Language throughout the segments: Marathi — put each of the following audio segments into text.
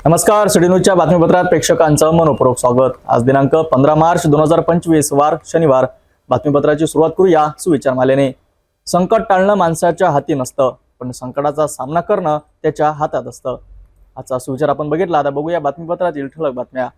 नमस्कार, सिटी न्यूजच्या बातमीपत्रात प्रेक्षकांचं मनपूर्वक स्वागत। आज दिनांक 15 मार्च 2025 वार शनिवार। बातमीपत्राची सुरुवात करूया सुविचार मालेने। संकट टाळणं माणसाच्या हाती नसतं, पण संकटाचा सामना करणं त्याच्या हातात असतं। आजचा सुविचार आपण बघितला। आता बघूया बातमीपत्रातील ठळक बातम्या।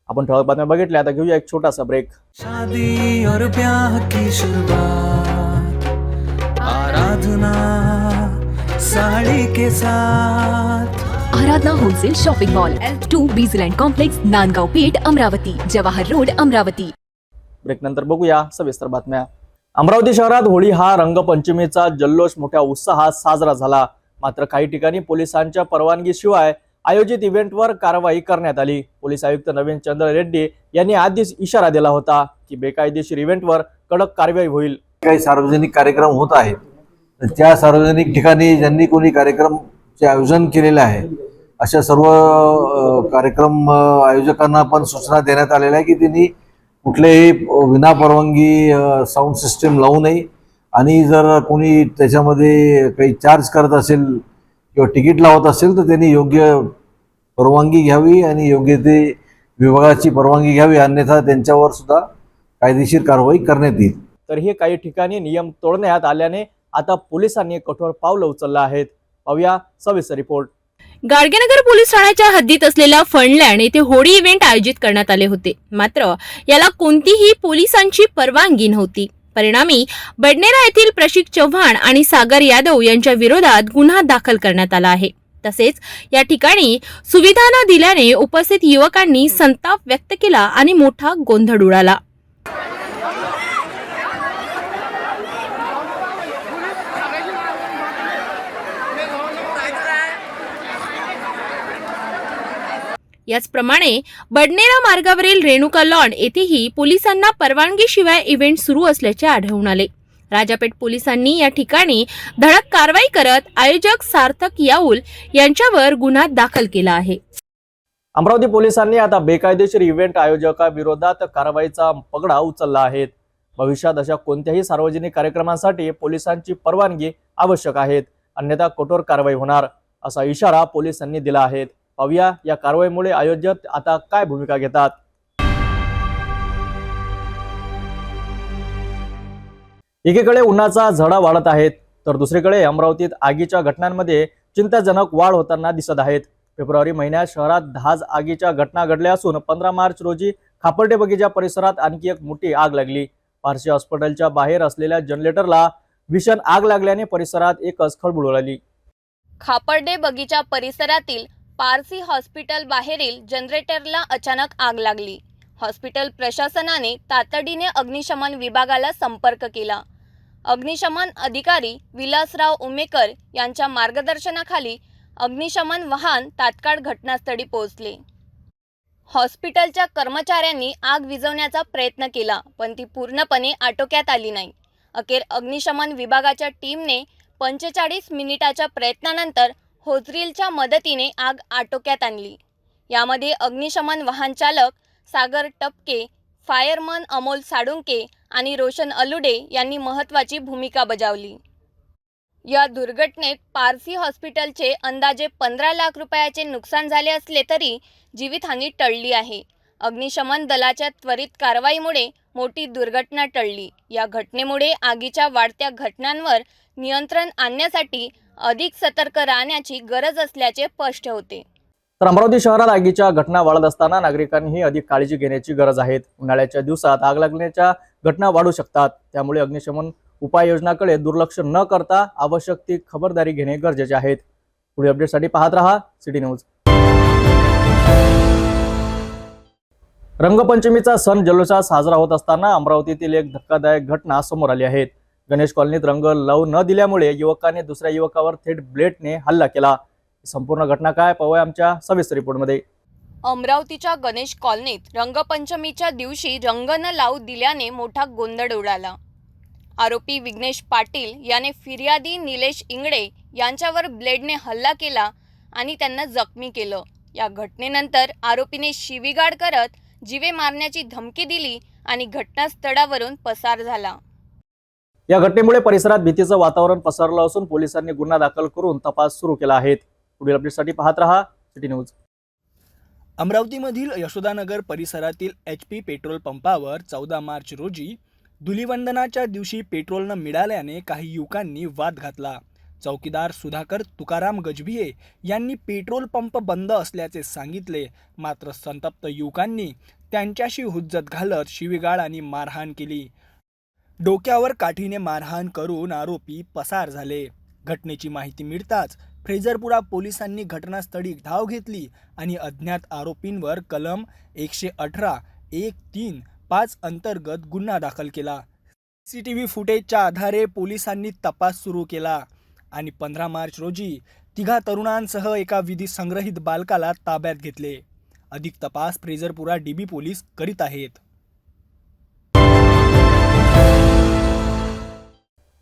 आपण ठळक बातम्या बघितल्या। आता घेऊया एक छोटासा ब्रेक। शादी और ब्याह की शुरुआत आराधना साड़ी के साथ। Aradhana wholesale shopping mall L2 Bijland complex, Nandgaon Peth, Amravati, Jawahar road, Amravati. Break नंतर बघूया सविस्तर बातम्या। अमरावती शहरात होळी हा रंगपंचमीचा जल्लोष मोठ्या उत्साहात साजरा झाला। मात्र काही ठिकाणी पोलिसांच्या परवानगीशिवाय आयोजित इव्हेंटवर कारवाई करण्यात आली। पोलीस आयुक्त नवीन चंद्र रेड्डी यांनी आधीच इशारा दिला होता की बेकायदेशीर इव्हेंटवर कडक कारवाई होईल। काही सार्वजनिक कार्यक्रम होत आहेत, त्या सार्वजनिक ठिकाणी ज्यांनी कोणी कार्यक्रमचे आयोजन केलेले आहे अशा सर्व कार्यक्रम आयोजकांना पण सूचना देण्यात आलेल्या आहे की त्यांनी कुठलेही विनापरवानगी साऊंड सिस्टीम लावू नये, आणि जर कोणी त्याच्यामध्ये काही चार्ज करत असेल किंवा तिकीट लावत असेल तर त्यांनी योग्य परवानगी घ्यावी आणि योग्य ते विभागाची परवानगी घ्यावी, अन्यथा त्यांच्यावर सुद्धा कायदेशीर कारवाई करण्यात येईल। तर हे काही ठिकाणी नियम तोडण्यात आल्याने आता पोलिसांनी कठोर पावलं उचललं आहेत। पाहूया सविस्तर रिपोर्ट। गाडगेनगर पोलीस ठाण्याच्या हद्दीत असलेल्या फंडलँड येथे होळी इव्हेंट आयोजित करण्यात आले होते, मात्र याला कोणतीही पोलिसांची परवानगी नव्हती। परिणामी बडनेरा येथील प्रशिक चव्हाण आणि सागर यादव यांच्या विरोधात गुन्हा दाखल करण्यात आला आहे। तसेच या ठिकाणी सुविधा न दिल्याने उपस्थित युवकांनी संताप व्यक्त केला आणि मोठा गोंधळ उडाला। याचप्रमाणे बडनेरा मार्गावरील रेणुका लॉन येथेही पोलिसांना परवानगीशिवाय इव्हेंट सुरू असल्याचे आढळून आले। राजापेठ पोलिसांनी या ठिकाणी धडक कारवाई करत आयोजक सार्थक याऊल यांच्यावर गुन्हा दाखल केला आहे। अमरावती पोलिसांनी आता बेकायदेशीर इव्हेंट आयोजकाविरोधात कारवाईचा पगडा उचलला आहे। भविष्यात अशा कोणत्याही सार्वजनिक कार्यक्रमांसाठी पोलिसांची परवानगी आवश्यक आहे, अन्यथा कठोर कारवाई होणार असा इशारा पोलिसांनी दिला आहे। पाहूया या कारवाईमुळे आयोजक आता काय भूमिका घेतात। एकीकडे उन्हाचा झळा वाढत आहे, तर दुसरीकडे अमरावतीत आगीच्या घटनांमध्ये चिंताजनक वाढ होताना दिसत आहेत। फेब्रुवारी महिन्यात शहरात 10 आगीच्या घटना घडल्या असून 15 मार्च रोजी खापर्डे बगीचा परिसरात आणखी एक मोठी आग लागली। पारशी हॉस्पिटलच्या बाहेर असलेल्या जनरेटरला भीषण आग लागल्याने परिसरात एकच खळबळ उडाली। खापर्डे बगीचा परिसरातील पारसी हॉस्पिटल बाहेरील जनरेटरला अचानक आग लागली। हॉस्पिटल प्रशासनाने तातडीने अग्निशमन विभागाला संपर्क केला। अग्निशमन अधिकारी विलासराव उमेकर यांच्या मार्गदर्शनाखाली अग्निशमन वाहन तात्काळ घटनास्थळी पोहोचले। हॉस्पिटलच्या कर्मचाऱ्यांनी आग विझवण्याचा प्रयत्न केला, पण ती पूर्णपणे आटोक्यात आली नाही। अखेर अग्निशमन विभागाच्या टीमने 45 मिनिटाच्या प्रयत्नानंतर होजरीलच्या मदतीने आग आटोक्यात आणली। यामध्ये अग्निशमन वाहन चालक सागर टपके, फायरमन अमोल साडुंके आणि रोशन अलुडे यांनी महत्त्वाची भूमिका बजावली। या दुर्घटनेत पारसी हॉस्पिटलचे अंदाजे 15 लाख रुपयाचे नुकसान झाले असले तरी जीवितहानी टळली आहे। अग्निशमन दलाच्या त्वरित कारवाईमुळे मोठी दुर्घटना टळली। या घटनेमुळे आगीच्या वाढत्या घटनांवर नियंत्रण आणण्यासाठी अधिक सतर्क राहण्याची गरज असल्याचे स्पष्ट होते। तर अमरावती शहरात आगीच्या घटना वाढत असताना नागरिकांनीही अधिक काळजी घेण्याची गरज आहे। उन्हाळ्याच्या दिवसात आग लागण्याच्या घटना वाढू शकतात, त्यामुळे अग्निशमन उपाययोजनाकडे दुर्लक्ष न करता आवश्यक ती खबरदारी घेणे गरजेचे आहे। पुढील अपडेटसाठी पाहत रहा सिटी न्यूज। रंगपंचमीचा सण जल्लोषात साजरा होत असताना अमरावतीतील एक धक्कादायक घटना समोर आली आहे. गणेश कॉलनीत रंग लावू न दिल्यामुळे युवकाने दुसऱ्या युवकावर थेट ब्लेडने हल्ला केला. संपूर्ण घटना काय पाहूया आमच्या सविस्तर रिपोर्टमध्ये. अमरावतीच्या गणेश कॉलनीत रंगपंचमीच्या दिवशी रंग न लावू दिल्याने मोठा गोंधळ उडाला. आरोपी विघ्नेश पाटील याने फिर्यादी निलेश इंगडे यांच्यावर ब्लेडने हल्ला केला आणि त्यांना जखमी केलं. या घटनेनंतर आरोपीने शिवीगाळ करत जीवे मारण्याची धमकी दिली आणि घटनास्थळावरून पसार झाला. या घटनेमुळे परिसरात भीतीचं वातावरण पसरलं असून पोलिसांनी गुन्हा दाखल करून तपास सुरू केला आहे. पुढील अपडेटसाठी पाहत रहा सिटी न्यूज. अमरावतीमधील यशोदानगर परिसरातील HP पेट्रोल पंपावर 14 मार्च रोजी धुलिवंदनाच्या दिवशी पेट्रोल न मिळाल्याने काही युवकांनी वाद घातला. चौकीदार सुधाकर तुकाराम गजभिये यांनी पेट्रोल पंप बंद असल्याचे सांगितले. मात्र संतप्त युवकांनी त्यांच्याशी हुज्जत घालत शिवीगाळ आणि मारहाण केली. डोक्यावर काठीने मारहाण करून आरोपी पसार झाले. घटनेची माहिती मिळताच फ्रेझरपुरा पोलिसांनी घटनास्थळी धाव घेतली आणि अज्ञात आरोपींवर कलम 118(1)(3)(5) अंतर्गत गुन्हा दाखल केला. CCTV फुटेजच्या आधारे पोलिसांनी तपास सुरू केला आणि 15 मार्च रोजी तिघा तरुणांसह एका विधी संग्रहित बालकाला ताब्यात घेतले. अधिक तपास फ्रेझरपुरा DB पोलीस करीत आहेत.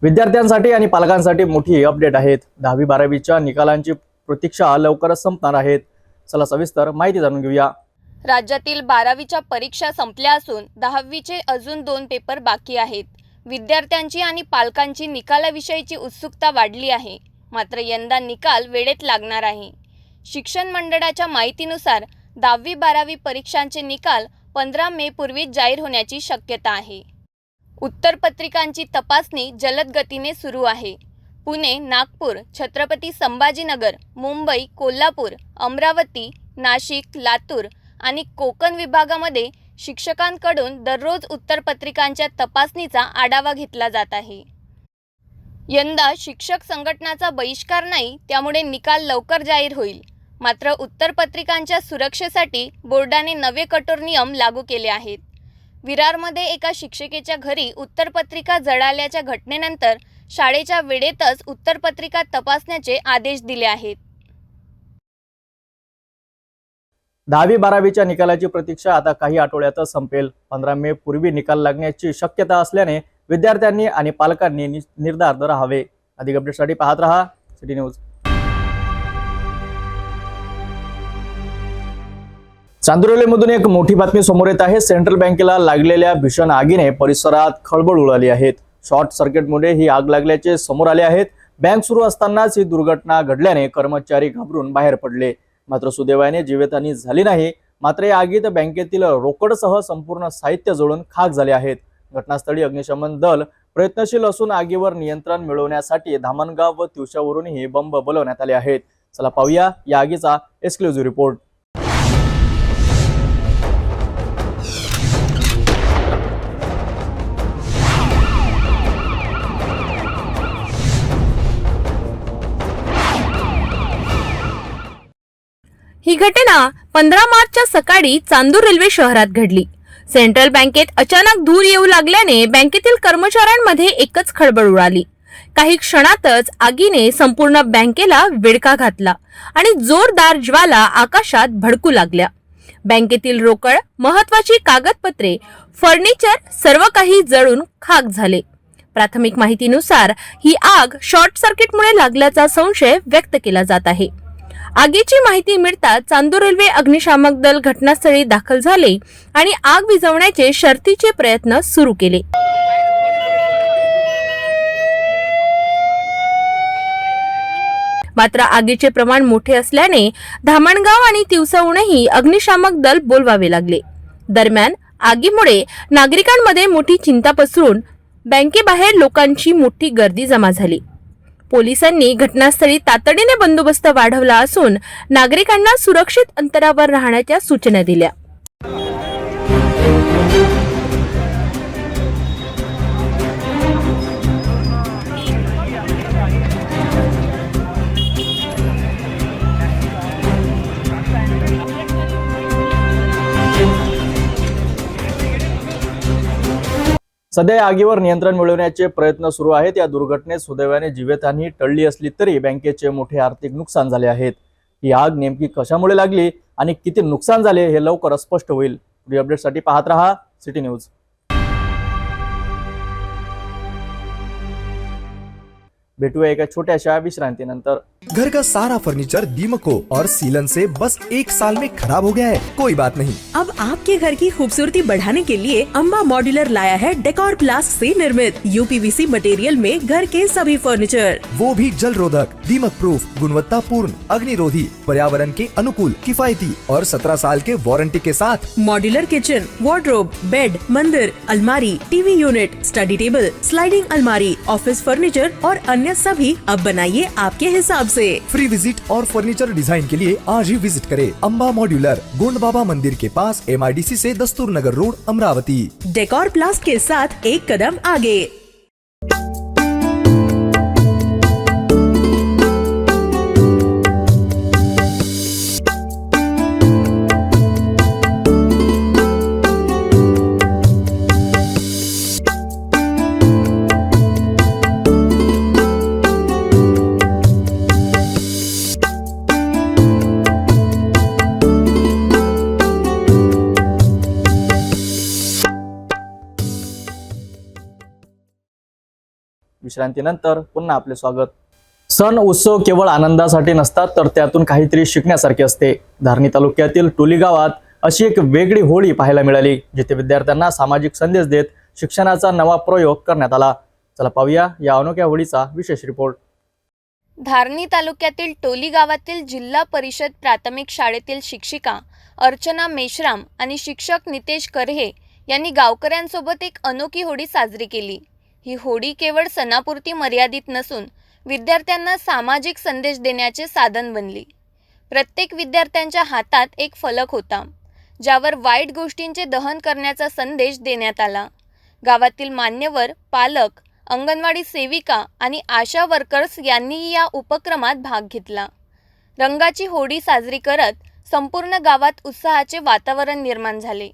विद्यार्थ्यांसाठी आणि पालकांसाठी मोठी अपडेट आहेत. 10वी-12वीच्या निकालांची प्रतीक्षा लवकरच संपणार आहेत. चला सविस्तर माहिती जाणून घेऊया. राज्यातील 12वीच्या परीक्षा संपल्या असून 10वीचे अजून 2 पेपर बाकी आहेत. विद्यार्थ्यांची आणि पालकांची निकालाविषयीची उत्सुकता वाढली आहे. मात्र यंदा निकाल वेळेत लागणार आहे. शिक्षण मंडळाच्या माहितीनुसार 10वी-12वी परीक्षांचे निकाल 15 मे पूर्वीच जाहीर होण्याची शक्यता आहे. उत्तरपत्रिकांची तपासणी जलद गतीने सुरू आहे. पुणे, नागपूर, छत्रपती संभाजीनगर, मुंबई, कोल्हापूर, अमरावती, नाशिक, लातूर आणि कोकण विभागामध्ये शिक्षकांकडून दररोज उत्तरपत्रिकांच्या तपासणीचा आढावा घेतला जात आहे. यंदा शिक्षक संघटनाचा बहिष्कार नाही, त्यामुळे निकाल लवकर जाहीर होईल. मात्र उत्तरपत्रिकांच्या सुरक्षेसाठी बोर्डाने नवे कठोर नियम लागू केले आहेत. विरारमध्ये एका शिक्षिकेच्या घरी उत्तरपत्रिका जळाल्याच्या घटनेनंतर शाळेच्या वेळेतच उत्तरपत्रिका तपासण्याचे आदेश दिले आहेत. 10वी-12वीच्या निकालाची प्रतीक्षा आता काही आठवड्यातच संपेल. 15 मे पूर्वी निकाल लागण्याची शक्यता असल्याने विद्यार्थ्यांनी आणि पालकांनी निर्धार राहावे. अधिक अपडेटसाठी पाहत रहा सिटी न्यूज. चांदुरलीमधून एक मोठी बातमी समोर येत आहे. सेंट्रल बँकेला लागलेल्या भीषण आगीने परिसरात खळबळ उडाली आहे. शॉर्ट सर्किटमुळे ही आग लागल्याचे समोर आले आहेत. बँक सुरू असतानाच ही दुर्घटना घडल्याने कर्मचारी घाबरून बाहेर पडले. मात्र सुदैवाने जीवितहानी झाली नाही. मात्र या आगीत बँकेतील रोकडसह संपूर्ण साहित्य जळून खाक झाले आहेत. घटनास्थळी अग्निशमन दल प्रयत्नशील असून आगीवर नियंत्रण मिळवण्यासाठी धामणगाव व तिवसावरूनही बंब बोलवण्यात आले आहेत. चला पाहूया या आगीचा एक्सक्लुझिव्ह रिपोर्ट. ही घटना 15 मार्चच्या सकाळी चांदूर रेल्वे शहरात घडली. सेंट्रल बँकेत अचानक धूर येऊ लागल्याने बँकेतील कर्मचाऱ्यांमध्ये एकच खळबळ उडाली. काही क्षणातच आगीने संपूर्ण बँकेला विळखा घातला आणि जोरदार ज्वाला आकाशात भडकू लागल्या. बँकेतील रोकड, महत्त्वाची कागदपत्रे, फर्निचर सर्व काही जळून खाक झाले. प्राथमिक माहितीनुसार ही आग शॉर्ट सर्किटमुळे लागल्याचा संशय व्यक्त केला जात आहे. आगीची माहिती मिळताच चांदूर रेल्वे अग्निशामक दल घटनास्थळी दाखल झाले आणि आग विझवण्याचे शर्थीचे प्रयत्न सुरू केले. मात्र आगीचे प्रमाण मोठे असल्याने धामणगाव आणि तिवसाहूनही अग्निशामक दल बोलवावे लागले. दरम्यान आगीमुळे नागरिकांमध्ये मोठी चिंता पसरून बँकेबाहेर लोकांची मोठी गर्दी जमा झाली. पोलिसांनी घटनास्थळी तातडीने बंदोबस्त वाढवला असून नागरिकांना सुरक्षित अंतरावर राहण्याच्या सूचना दिल्या. सध्या या आगीवर नियंत्रण मिळवण्याचे प्रयत्न सुरू आहेत। या दुर्घटनेत सुदैवाने जीवितहानी टळली असली तरी बँकेचे मोठे आर्थिक नुकसान झाले आहेत। ही आग नेमकी कशामुळे लागली आणि किती नुकसान झाले हे लवकरच स्पष्ट होईल। पुढील अपडेटसाठी पाहत रहा सिटी न्यूज। भेटूया एका छोट्याशा विश्रांतीनंतर। घर का सारा फर्नीचर दीमको और सीलन से बस 1 साल में खराब हो गया है, कोई बात नहीं। अब आपके घर की खूबसूरती बढ़ाने के लिए अम्बा मॉड्यूलर लाया है डेकोर प्लास्ट से निर्मित यूपीवीसी मटेरियल में घर के सभी फर्नीचर, वो भी जल रोधक, दीमक प्रूफ, गुणवत्ता पूर्ण, अग्निरोधी, पर्यावरण के अनुकूल, किफायती और 17 साल के वारंटी के साथ। मॉड्यूलर किचन, वार्डरोब, बेड, मंदिर, अलमारी, TV unit, study table, sliding अलमारी, ऑफिस फर्नीचर और अन्य सभी अब बनाइए आपके हिसाब से। फ्री विजिट और फर्नीचर डिजाइन के लिए आज ही विजिट करें अम्बा मॉड्यूलर, गोंड बाबा मंदिर के पास, MIDC से दस्तूर नगर रोड, अमरावती। डेकोर प्लास्ट के साथ एक कदम आगे। विश्रांतीनंतर पुन्हा आपले स्वागत। सण उत्सव केवळ आनंदासाठी नसतात तर त्यातून काहीतरी शिकण्यासारखे असते। धारणी तालुक्यातील टोली गावात अशी एक वेगळी होळी पाहायला मिळाली, जिथे विद्यार्थ्यांना सामाजिक संदेश देत शिक्षणाचा नवा प्रयोग करण्यात आला। चला पाहूया या अनोख्या होळीचा विशेष रिपोर्ट। धारणी तालुक्यातील टोली गावातील जिल्हा परिषद प्राथमिक शाळेतील शिक्षिका अर्चना मेश्राम आणि शिक्षक नितेश करहे यांनी गावकऱ्यांसोबत एक अनोखी होळी साजरी केली। ही होळी केवळ सणापुरती मर्यादित नसून विद्यार्थ्यांना सामाजिक संदेश देण्याचे साधन बनली। प्रत्येक विद्यार्थ्यांच्या हातात एक फलक होता, ज्यावर वाईट गोष्टींचे दहन करण्याचा संदेश देण्यात आला। गावातील मान्यवर, पालक, अंगणवाडी सेविका आणि आशा वर्कर्स यांनी या उपक्रमात भाग घेतला। रंगाची होळी साजरी करत संपूर्ण गावात उत्साहाचे वातावरण निर्माण झाले।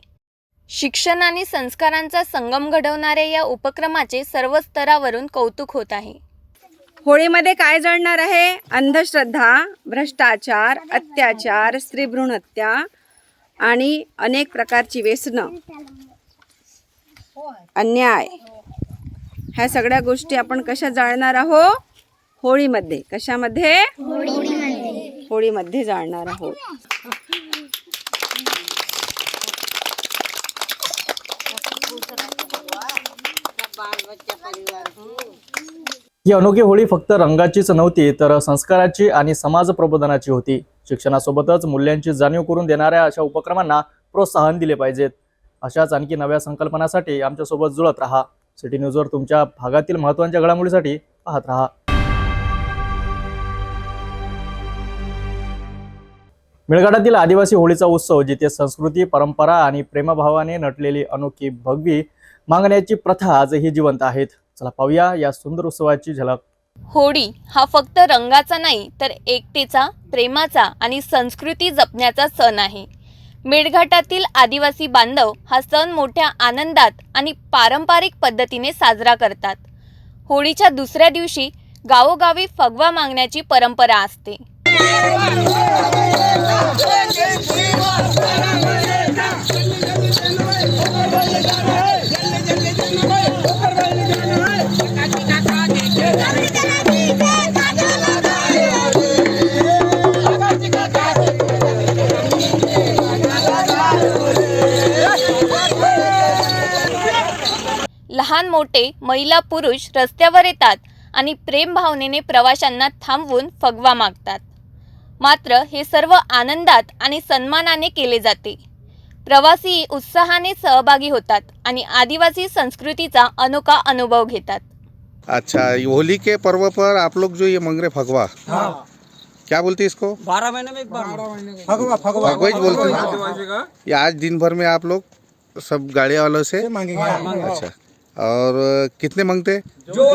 शिक्षण आणि संस्कारांचा संगम घडवणाऱ्या या उपक्रमाचे सर्व स्तरावरून कौतुक होत आहे। होळीमध्ये काय जळणार आहे? अंधश्रद्धा, भ्रष्टाचार, अत्याचार, स्त्रीभ्रूण हत्या आणि अनेक प्रकारची व्यसनं, अन्याय, ह्या सगळ्या गोष्टी आपण कशा जाळणार आहोत? होळीमध्ये। कशामध्ये? होळीमध्ये जाळणार आहोत। ही अनोखी होळी फक्त रंगाचीच नव्हती तर संस्काराची आणि समाज प्रबोधनाची होती। शिक्षणासोबतच मूल्यांची जाणीव करून देणाऱ्या अशा उपक्रमांना प्रोत्साहन दिले पाहिजेत। अशाच आणखी नव्या संकल्पनांसाठी आमच्यासोबत जुळत राहा। सिटी न्यूजवर तुमच्या भागातील महत्त्वाच्या घडामोडीसाठी पाहत राहा। मेळघाटातील आदिवासी होळीचा उत्सव, जिथे संस्कृती, परंपरा आणि प्रेमभावाने नटलेली अनोखी भगवी मागण्याची प्रथा आजही जिवंत आहेत। चला पाहूया या सुंदर उत्सवाची झलक। होळी हा फक्त रंगाचा नाही तर एकतेचा, प्रेमाचा आणि संस्कृती जपण्याचा सण आहे। मेळघाटातील आदिवासी बांधव हा सण मोठ्या आनंदात आणि पारंपरिक पद्धतीने साजरा करतात। होळीच्या दुसऱ्या दिवशी गावोगावी फगवा मागण्याची परंपरा असते। लहान मोठे, महिला पुरुष रस्त्यावर येतात आणि प्रेम भावनेने प्रवाशांना थांबवून फगवा मागतात। मात्र हे सर्व आनंदात आणि सन्मानाने केले जाते। प्रवासी उत्साहाने सहभागी होतात आणि आदिवासी संस्कृतीचा अनोखा अनुभव घेतात। अच्छा, होली के पर्व पर आप लोग जो ये मंगरे फगवा, क्या बोलते हैं इसको? 12 महीने में एक बार फगवा ही बोलते हैं। ये आज दिन भर में आप लोग सब गाड़ी वालों से मांगेंगे। अच्छा, और कितने मांगते? जो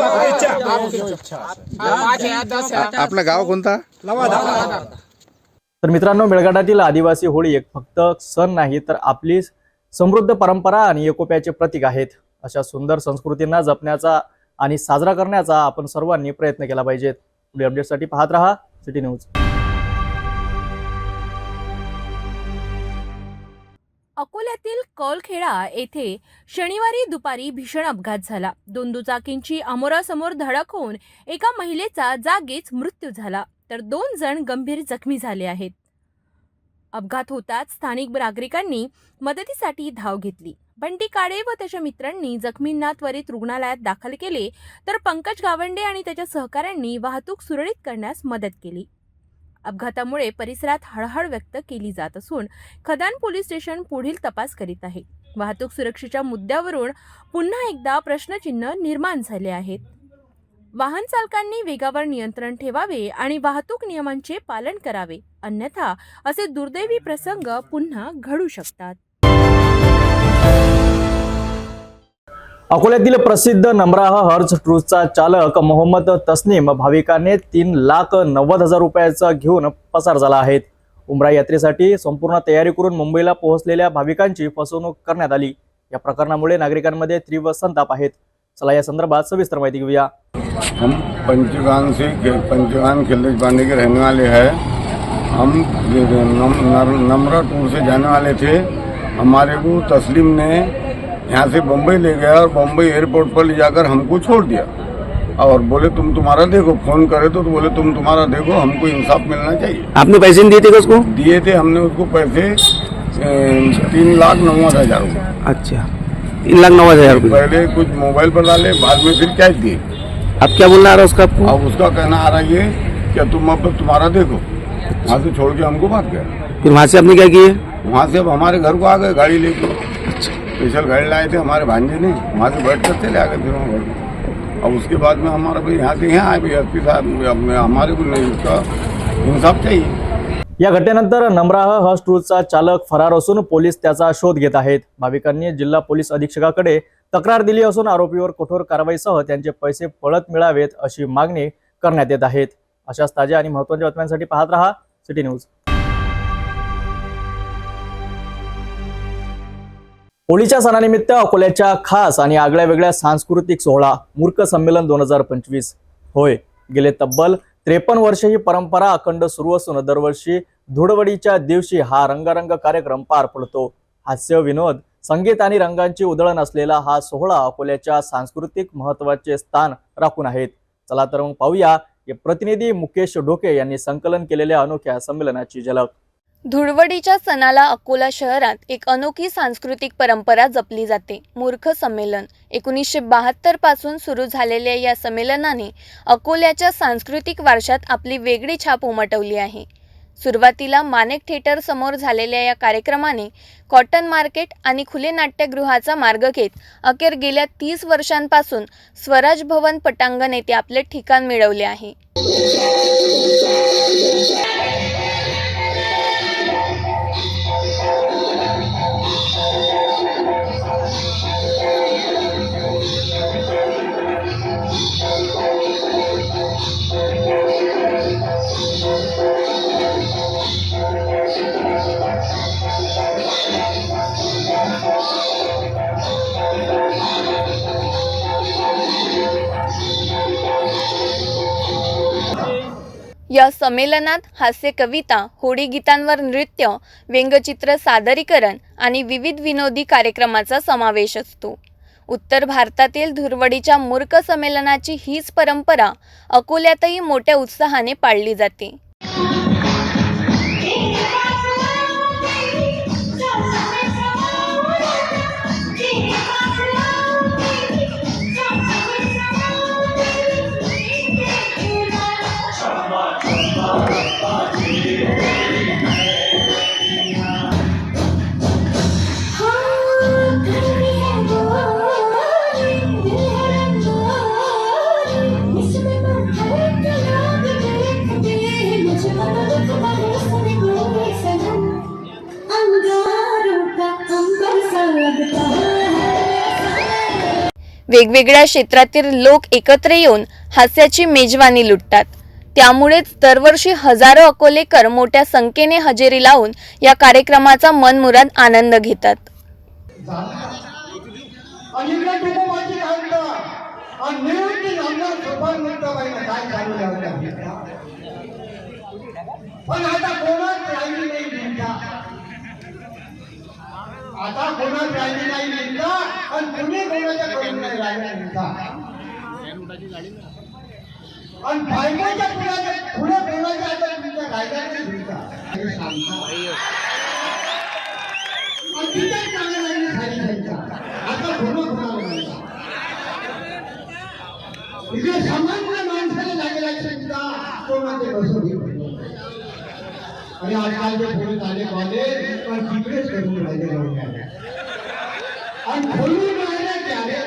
आपला गाव कोणता? तर मित्रांनो, मेळघाटातील आदिवासी होळी एक फक्त सण नाही तर आपली समृद्ध परंपरा आणि एकोप्याचे प्रतीक आहेत। अशा सुंदर संस्कृतींना जपण्याचा आणि साजरा करण्याचा आपण सर्वांनी प्रयत्न केला पाहिजेत. पुढील अपडेटसाठी पाहत रहा सिटी न्यूज. अकोल्यातील कौलखेडा येथे शनिवारी दुपारी भीषण अपघात झाला. 2 दुचाकींची अमोरासमोर धडक होऊन एका महिलेचा जागीच मृत्यू झाला तर 2 जण गंभीर जखमी झाले आहेत. अपघात होताच स्थानिक नागरिकांनी मदतीसाठी धाव घेतली. बंटी काळे व त्याच्या मित्रांनी जखमींना त्वरित रुग्णालयात दाखल केले तर पंकज गावंडे आणि त्याच्या सहकाऱ्यांनी वाहतूक सुरळीत करण्यास मदत केली. अपघातामुळे परिसरात हळहळ व्यक्त केली जात असून खदान पोलीस स्टेशन पुढील तपास करीत आहे. वाहतूक सुरक्षेच्या मुद्द्यावरून पुन्हा एकदा प्रश्नचिन्ह निर्माण झाले आहेत. वाहन चालकांनी वेगावर नियंत्रण ठेवावे आणि वाहतूक नियमांचे पालन करावे, अन्यथा असे दुर्दैवी प्रसंग पुन्हा घडू शकतात. अकोल्यातील प्रसिद्ध नमराह हर्ज ट्रूजचा चालक मोहम्मद तस्नीम भाविकांनी 3,90,000 रुपयाचा घेऊन पसार झाला आहे. उमरा यात्रेसाठी संपूर्ण तयारी करून मुंबईला पोहोचलेल्या भाविकांची फसवणूक करण्यात आली. या प्रकरणामुळे नागरिकांमध्ये तीव्र संताप आहेत. चला या संदर्भात सविस्तर माहिती घेऊया. हम पंचगान खिलज बांधे के रहने वाले हैं. हम नमरा टूर से जाने वाले थे. हमारे को तस्लीम ने यहाँ से बम्बई ले गया और बम्बई एयरपोर्ट पर ले जाकर हमको छोड़ दिया और बोले तुम्हारा देखो. फोन करे तो बोले तुम्हारा देखो, हमको इंसाफ मिलना चाहिए. आपने पैसे नहीं दिए थे उसको? दिए थे हमने उसको पैसे 3,90,000 रुपये. अच्छा, 3,90,000 रुपये. पहले कुछ मोबाइल पर डाले, बाद में फिर कैश दिए. अब क्या बोलना आ रहा है उसका आपको? अब उसका कहना आ रहा है ये कि तुम अब तुम्हारा देखो. वहाँ से छोड़ के हमको भाग गया. फिर वहाँ से आपने क्या किए? वहाँ से अब हमारे घर को आ गए गाड़ी लेके. स्पेशल गाड़ी लाए थे हमारे भांजे ने, वहाँ से बैठ कर चले आ गए फिर वहाँ घर. अब उसके बाद में हमारा भाई यहाँ से यहाँ आए भाई एसपी साहब, हमारे को नहीं उसका इंसाफ चाहिए. या घटनेनंतर नमराह हर्ज ट्रूजचा चालक फरार असून पोलीस त्याचा शोध घेत आहेत. भाविकांनी जिल्हा पोलीस अधीक्षकाकडे तक्रार दिली असून आरोपीवर कठोर कारवाईसह त्यांचे पैसे परत मिळावेत अशी मागणी करण्यात येत आहेत. अशाच ताज्या आणि महत्त्वाच्या बातम्यांसाठी पाहत रहा सिटी न्यूज. होळीच्या सणानिमित्त अकोल्याच्या खास आणि आगळ्या वेगळ्या सांस्कृतिक सोहळा मूर्ख संमेलन 2025. होय, गेले तब्बल 53 वर्षे ही परंपरा अखंड सुरू असून दरवर्षी धुळवडीच्या दिवशी हा रंगारंग कार्यक्रम पार पडतो. हास्य, विनोद, संगीत आणि रंगांची उधळण असलेला हा सोहळा अकोल्याच्या सांस्कृतिक महत्त्वाचे स्थान राखून आहेत. चला तर मग पाहूया हे प्रतिनिधी मुकेश ढोके यांनी संकलन केलेल्या अनोख्या संमेलनाची झलक. धुळवडीच्या सणाला अकोला शहरात एक अनोखी सांस्कृतिक परंपरा जपली जाते. मूर्ख संमेलन 1972 पासून सुरू झालेल्या या संमेलनाने अकोल्याच्या सांस्कृतिक वारशात आपली वेगळी छाप उमटवली आहे. सुरुवातीला मानेक थिएटर समोर झालेल्या या कार्यक्रमाने कॉटन मार्केट आणि खुले नाट्यगृहाचा मार्ग घेत अखेर गेल्या 30 वर्षांपासून स्वराज भवन पटांगण येथे आपले ठिकाण मिळवले आहे. या संमेलनात हास्य कविता, होळी गीतांवर नृत्य, व्यंगचित्र सादरीकरण आणि विविध विनोदी कार्यक्रमाचा समावेश असतो. उत्तर भारतातील धुळवडीच्या मूर्ख संमेलनाची हीच परंपरा अकोल्यातही मोठ्या उत्साहाने पाळली जाते. वेगवेगळ्या क्षेत्रातील लोक एकत्र येऊन हास्याची मेजवानी लुटतात. त्यामुळेच दरवर्षी हजारो अकोलेकर मोठ्या संख्येने हजेरी लावून या कार्यक्रमाचा मनमुराद आनंद घेतात. आणि इकडे कुटुंबाची घालता आणि निवृत्ती आमदार सुभाष मुक्ताबाईंना काय चालू लागला पण आता कोणाच राहिली नाही चिंता आता कोणाच राहिली नाही चिंता आणि कुणी कोणाच्या करून नाही राहिल्या चिंता आणि बायकाच्या पुढे कोणाच्या आता चिंता राहिल्या नाही चिंता आणि तिथेच चांगल्या लागली सारी चिंता आता कोणाला म्हणता इकडे सामान्य माणसाला लागेला चिंता कोणाचे बसू घेऊ आणि आजकालचे पोलीस आले कॉलेज पण तिकडेच करून राहिले आणि खोलून राहिले त्याने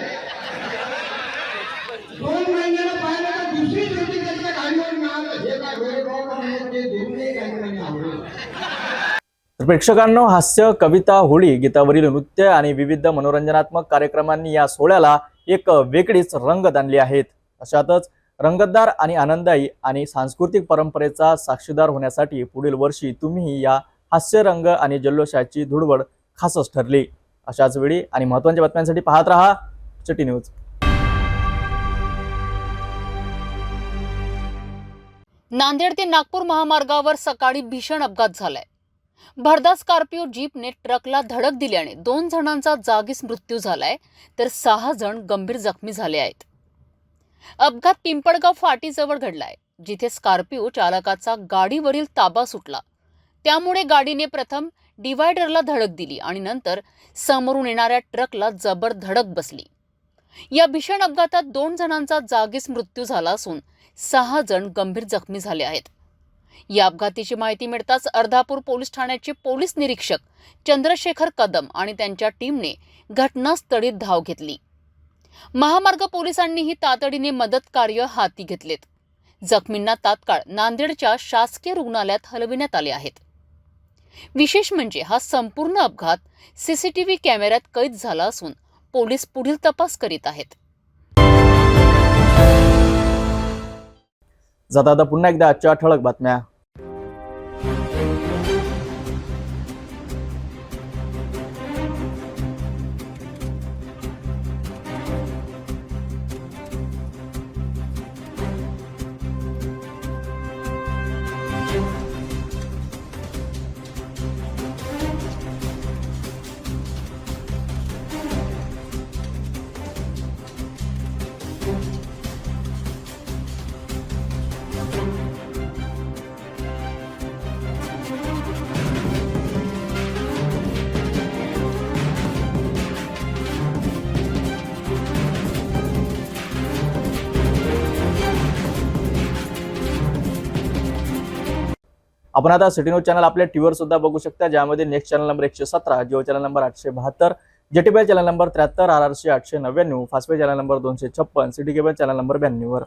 2 महिन्याला पाहिलं तर दुसरी जोडी त्याच्या गाडीवर मिळालं हे काय वेळेभाव ते दोन्ही गाडीवर आवडेल. तर प्रेक्षकांनो, हास्य, कविता, होळी गीतावरील नृत्य आणि विविध मनोरंजनात्मक कार्यक्रमांनी या सोहळ्याला एक वेगळीच रंगत आणली आहेत. अशातच रंगतदार आणि आनंददायी आणि सांस्कृतिक परंपरेचा साक्षीदार होण्यासाठी पुढील वर्षी तुम्ही या हास्य, रंग आणि जल्लोषाची धुडवड खासच ठरली. अशाच वेळी आणि महत्त्वाच्या बातम्यांसाठी पाहत रहा सिटी न्यूज. नांदेड ते नागपूर महामार्गावर सकाळी भीषण अपघात झालाय. भरधाव स्कॉर्पिओ जीपने ट्रकला धडक दिल्याने 2 जणांचा जागीच मृत्यू झालाय तर 6 जण गंभीर जखमी झाले आहेत. अपघात पिंपळगाव फाटीजवळ घडलाय, जिथे स्कॉर्पिओ चालकाचा गाडीवरील ताबा सुटला. त्यामुळे गाडीने प्रथम डिव्हायडरला धडक दिली आणि नंतर समोरून येणाऱ्या ट्रकला जबर धडक बसली. या भीषण अपघातात 2 जणांचा जागीच मृत्यू झाला असून 6 जण गंभीर जखमी झाले आहेत. या अपघाताची माहिती मिळताच अर्धापूर पोलीस ठाण्याचे पोलीस निरीक्षक चंद्रशेखर कदम आणि त्यांच्या टीमने घटनास्थळी धाव घेतली. महामार्ग पोलिसांनीही तातडीने मदत कार्य हाती घेतलेत. जखमींना तात्काळ नांदेडच्या शासकीय रुग्णालयात हलविण्यात आले आहेत. विशेष म्हणजे हा संपूर्ण अपघात सीसीटीव्ही कॅमेऱ्यात कैद झाला असून पोलीस पुढील तपास करीत आहेत. जाता आता पुन्हा एकदा आजच्या ठळक बातम्या. आपण आता सिटी न्यूज चॅनल आपल्या टीव्हीवर सुद्धा बघू शकता, ज्यामध्ये next channel number 117, Jio channel number 872, JTP channel number 73, RRC 899, Fastway channel number 256, city cable channel number 92 वर.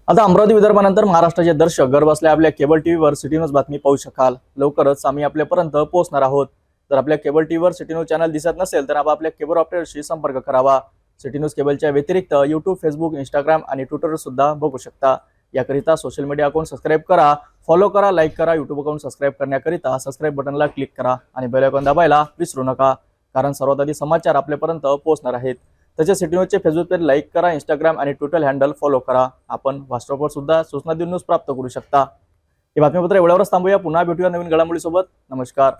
आता अमरावती विदर्भानंतर महाराष्ट्राचे दर्शक घर बसल्या आपल्या केबल टीव्हीवर सिटी न्यूज बातमी पाहू शकाल. लवकरच आम्ही आपल्यापर्यंत पोहोचणार आहोत. जर आपल्या केबल टीव्हीवर सिटी न्यूज चॅनल दिसत नसेल तर आपण आपल्या केबल ऑपरेटरशी संपर्क करावा. सिटी न्यूज केबलच्या व्यतिरिक्त यूट्यूब, फेसबुक, इंस्टाग्राम आणि ट्विटरवर सुद्धा बघू शकता. याकरिता सोशल मीडिया अकाउंट सबस्क्राईब करा, फॉलो करा, लाईक करा. यूट्यूब अकाउंट सबस्क्राईब करण्याकरिता सबस्क्राईब बटनला क्लिक करा आणि बेल आयकॉन दाबायला विसरू नका, कारण सर्वात आधी समाचार आपल्यापर्यंत पोहोचणार आहेत. तसेच सिटी न्यूजचे फेसबुक पेज लाईक करा, इंस्टाग्राम आणि ट्विटर हँडल फॉलो करा. आपण व्हॉट्सअपवर सुद्धा सूचना देऊन न्यूज प्राप्त करू शकता. हे बातमीपत्र एवढ्यावरच थांबूया. पुन्हा भेटूया नवीन घडामोडीसोबत. नमस्कार.